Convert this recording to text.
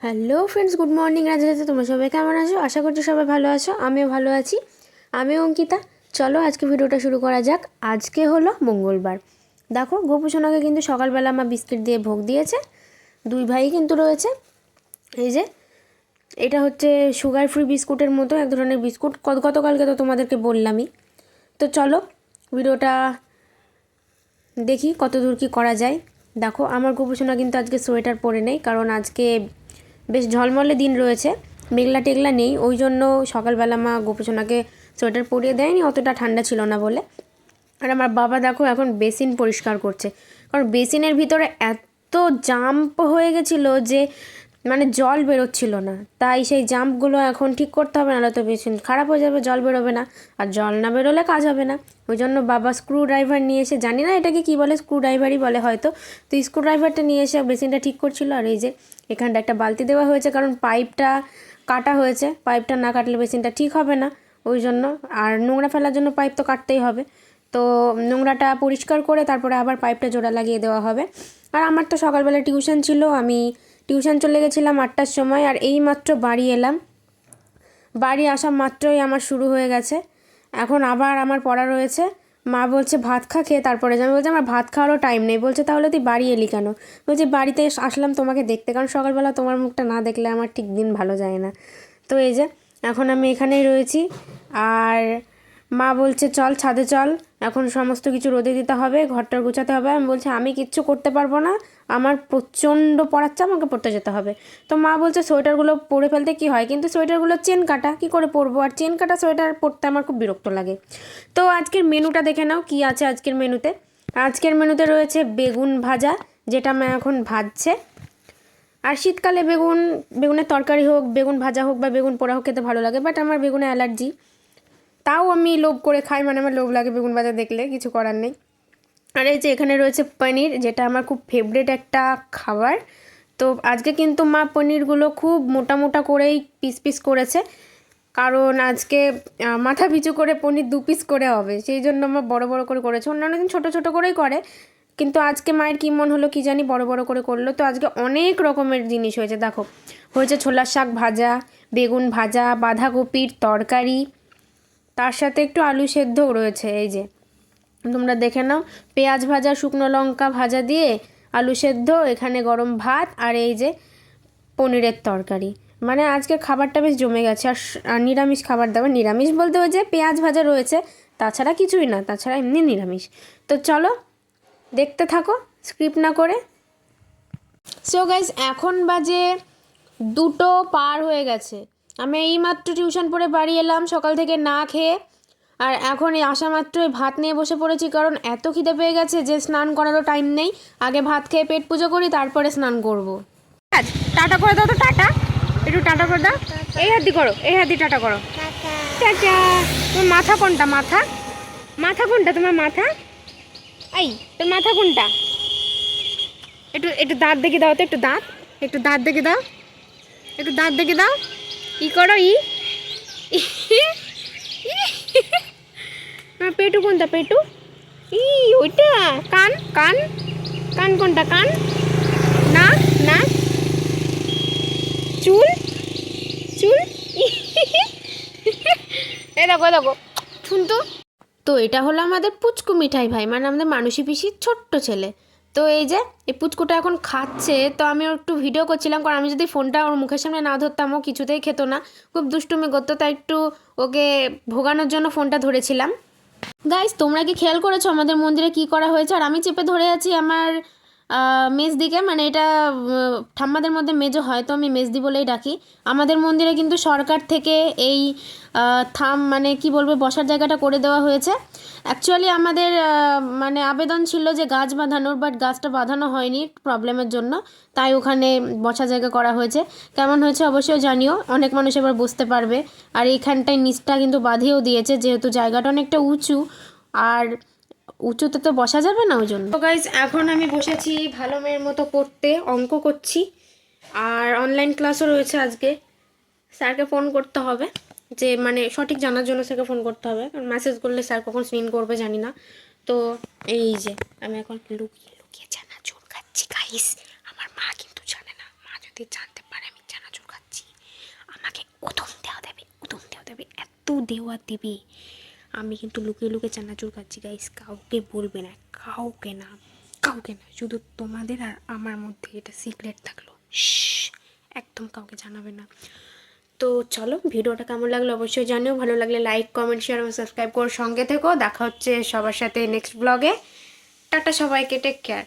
Hello friends, good morning. রাজা রাজা, তোমরা সবাই কেমন আছো? আশা করছি সবাই ভালো আছো। আমিও ভালো আছি। আমি অঙ্কিতা। চলো আজকে ভিডিওটা শুরু করা যাক। আজকে হলো মঙ্গলবার। দেখো, গোপুসোনাকে কিন্তু সকালবেলা মা বিস্কিট দিয়ে ভোগ দিয়েছে। দুই ভাই কিন্তু রয়েছে। এই যে এটা হচ্ছে সুগার ফ্রি বিস্কুটের মতো এক ধরনের বিস্কুট। গতকালকে তো তোমাদেরকে বললামই। তো চলো ভিডিওটা দেখি কত দূর কী করা যায়। দেখো, আমার গোপুসোনা কিন্তু আজকে সোয়েটার পরে নেই, কারণ আজকে বেশ ঝলমলে দিন রয়েছে, মেঘলা টেঘলা নেই। ওই জন্য সকালবেলা মা গোপুসোনাকে সোয়েটার পরিয়ে দেয়নি, অতটা ঠান্ডা ছিল না বলে। আর আমার বাবা দেখো এখন বেসিন পরিষ্কার করছে, কারণ বেসিনের ভিতরে এত জাম্প হয়ে গেছিলো যে মানে জল বেরোচ্ছিল না। তাই সেই জাম্পগুলো এখন ঠিক করতে হবে, নাহলে তো বেসিন খারাপ হয়ে যাবে, জল বেরোবে না। আর জল না বেরোলে কাজ হবে না। ওই জন্য বাবা স্ক্রু ড্রাইভার নিয়ে এসে, জানি না এটাকে কী বলে, স্ক্রু ড্রাইভারই বলে হয়তো, তো স্ক্রু ড্রাইভারটা নিয়ে এসে বেসিনটা ঠিক করছিল। আর এই যে এখানটা একটা বালতি দেওয়া হয়েছে, কারণ পাইপটা কাটা হয়েছে, পাইপটা না কাটলে বেসিনটা ঠিক হবে না। ওই জন্য আর নোংরা ফেলার জন্য পাইপ তো কাটতেই হবে। তো নোংরাটা পরিষ্কার করে তারপরে আবার পাইপটা জোড়া লাগিয়ে দেওয়া হবে। আর আমার তো সকালবেলা টিউশন ছিল, আমি টিউশন চলে গেছিলাম 8টার সময়। আর এই মাত্র বাড়ি এলাম, বাড়ি আসা মাত্রই আমার শুরু হয়ে গেছে। এখন আবার আমার পড়া রয়েছে। মা বলছে ভাত খেয়ে তারপরে যাবে। বলছে আমার ভাত খাওয়ারও টাইম নেই। বলছে তাহলে তুই বাড়ি এলি কেন? বলছে বাড়িতে আসলাম তোমাকে দেখতে, কারণ সকালবেলা তোমার মুখটা না দেখলে আমার ঠিক দিন ভালো যায় না। তো এই যে এখন আমি এখানেই রয়েছি। আর মা বলছে চল ছাদে চল, এখন সমস্ত কিছু রোদে দিতে হবে, ঘরটার গোছাতে হবে। আমি বলছি আমি কিচ্ছু করতে পারবো না, আমার প্রচণ্ড পড়াচ্ছে, আমাকে পড়তে যেতে হবে। তো মা বলছে সোয়েটারগুলো পরে ফেলতে কী হয়, কিন্তু সোয়েটারগুলো চেন কাটা, কী করে পরবো? আর চেন কাটা সোয়েটার পরতে আমার খুব বিরক্ত লাগে। তো আজকের মেনুটা দেখে নাও কী আছে আজকের মেনুতে। আজকের মেনুতে রয়েছে বেগুন ভাজা, যেটা মা এখন ভাজছে। আর শীতকালে বেগুনের তরকারি হোক, বেগুন ভাজা হোক বা বেগুন পোড়া হোক খেতে ভালো লাগে, বাট আমার বেগুনে অ্যালার্জি। তাও আমি লোভ করে খাই, মানে আমার লোভ লাগে বেগুন ভাজা দেখলে, কিছু করার নেই। আর এই যে এখানে রয়েছে পনির, যেটা আমার খুব ফেভারিট একটা খাবার। তো আজকে কিন্তু মা পনিরগুলো খুব মোটা মোটা করেই পিস পিস করেছে, কারণ আজকে মাথা পিছু করে পনির 2 পিস করে হবে, সেই জন্য মা বড় বড় করে করেছে। অন্যান্য দিন ছোটো ছোটো করেই করে, কিন্তু আজকে মায়ের কী মন হলো কি জানি, বড় বড় করে করলো। তো আজকে অনেক রকমের জিনিস হয়েছে। দেখো, হয়েছে ছোলার শাক ভাজা, বেগুন ভাজা, বাঁধাকপির তরকারি, তার সাথে একটু আলু সেদ্ধও রয়েছে। এই যে তোমরা দেখে নাও, পেঁয়াজ ভাজা, শুকনো লঙ্কা ভাজা দিয়ে আলু সেদ্ধ, এখানে গরম ভাত, আর এই যে পনিরের তরকারি। মানে আজকে খাবারটা বেশ জমে গেছে। আর নিরামিষ খাবার দাবার, নিরামিষ বলতে ওই যে পেঁয়াজ ভাজা রয়েছে, তাছাড়া কিছুই না, তাছাড়া এমনি নিরামিষ। তো চলো দেখতে থাকো স্কিপ না করে। সো গাইস, এখন বাজে 2টো পার হয়ে গেছে। আমি এইমাত্র টিউশন পড়ে বাড়ি এলাম সকাল থেকে না খেয়ে। আর এখন এই আসা মাত্রই ভাত নিয়ে বসে পড়েছি, কারণ এত খিদে পেয়ে গেছে যে স্নান করারও টাইম নেই। আগে ভাত খেয়ে পেট পুজো করি, তারপরে স্নান করব। টাটা করে দাও তো, টাটা, একটু টাটা করে দাও। এই হাত দিয়ে করো, এই হাত দিয়ে টাটা করো। টাটা। তোমার মাথা কোনটা? মাথা মাথা কোনটা তোমার? মাথা, এই তোর মাথা কোনটা? একটু একটু দাঁত দেখে দাও তো, একটু দাঁত, একটু দাঁত দেখে দাও, একটু দাঁত দেখে দাও। ই করো, পেটু কোনটা? পেটু, ওইটা। কান, কান, কান কোনটা? কান, না না, চুল, চুল, এ দেখো দেখো, শুনতো। তো এটা হলো আমাদের পুচকু মিঠাই ভাই, মানে আমাদের মানসী পিসির ছোট্ট ছেলে। তো এই যে এই পুচকুটা এখন খাচ্ছে, তো আমি ওর একটু ভিডিও করছিলাম, কারণ আমি যদি ফোনটা ওর মুখের সামনে না ধরতাম ও কিছুতেই খেত না, খুব দুষ্টুমি করতো, তাই একটু ওকে ভোগানোর জন্য ফোনটা ধরেছিলাম। গাইস, তোমরা কি খেয়াল করেছো আমাদের মন্দিরে কি করা হয়েছে? আর আমি চেপে ধরে আছি আমার মেজদিকে, মানে এটা ঠাম্মাদের মধ্যে মেজো হয়, তো আমি মেজদি বলেই ডাকি। আমাদের মন্দিরে কিন্তু সরকার থেকে এই মানে কি বলবো, বসার জায়গাটা করে দেওয়া হয়েছে। অ্যাকচুয়ালি আমাদের মানে আবেদন ছিল যে গাছ বাঁধানোর, বাট গাছটা বাঁধানো হয়নি প্রবলেমের জন্য, তাই ওখানে বসার জায়গা করা হয়েছে। কেমন হয়েছে অবশ্যই জানিও, অনেক মানুষ এবার বুঝতে পারবে। আর এইখানটায় নিচটা কিন্তু বাঁধিয়েও দিয়েছে, যেহেতু জায়গাটা অনেকটা উঁচু, আর উঁচুতে তো বসা যাবে না, ওই জন্য। তো গাইজ, এখন আমি বসেছি ভালো মেয়ের মতো পড়তে, অঙ্ক করছি। আর অনলাইন ক্লাসও রয়েছে আজকে। স্যারকে ফোন করতে হবে, যে মানে সঠিক জানার জন্য স্যারকে ফোন করতে হবে, কারণ মেসেজ করলে স্যার কখন সিন করবে জানি না। তো এই যে আমি এখন লুকিয়ে লুকিয়ে চানাচুর খাচ্ছি গাইস। আমার মা কিন্তু জানে না, মা যদি জানতে পারে আমি কিন্তু দেওয়া দেবে। আমি কিন্তু লুকিয়ে লুকিয়ে চানাচুর খাচ্ছি গাইস, কাউকে বলবে না, কাউকে না, কাউকে না, শুধু তোমাদের আর আমার মধ্যে এটা সিক্রেট থাকলো, একদম কাউকে জানাবে না। তো চলো, ভিডিওটা কেমন লাগলো অবশ্যই জানিও, ভালো লাগলে লাইক কমেন্ট শেয়ার এবং সাবস্ক্রাইব করে সঙ্গে থেকো। দেখা হচ্ছে সবার সাথে নেক্সট ব্লগে। টাটা সবাইকে, টেক কেয়ার।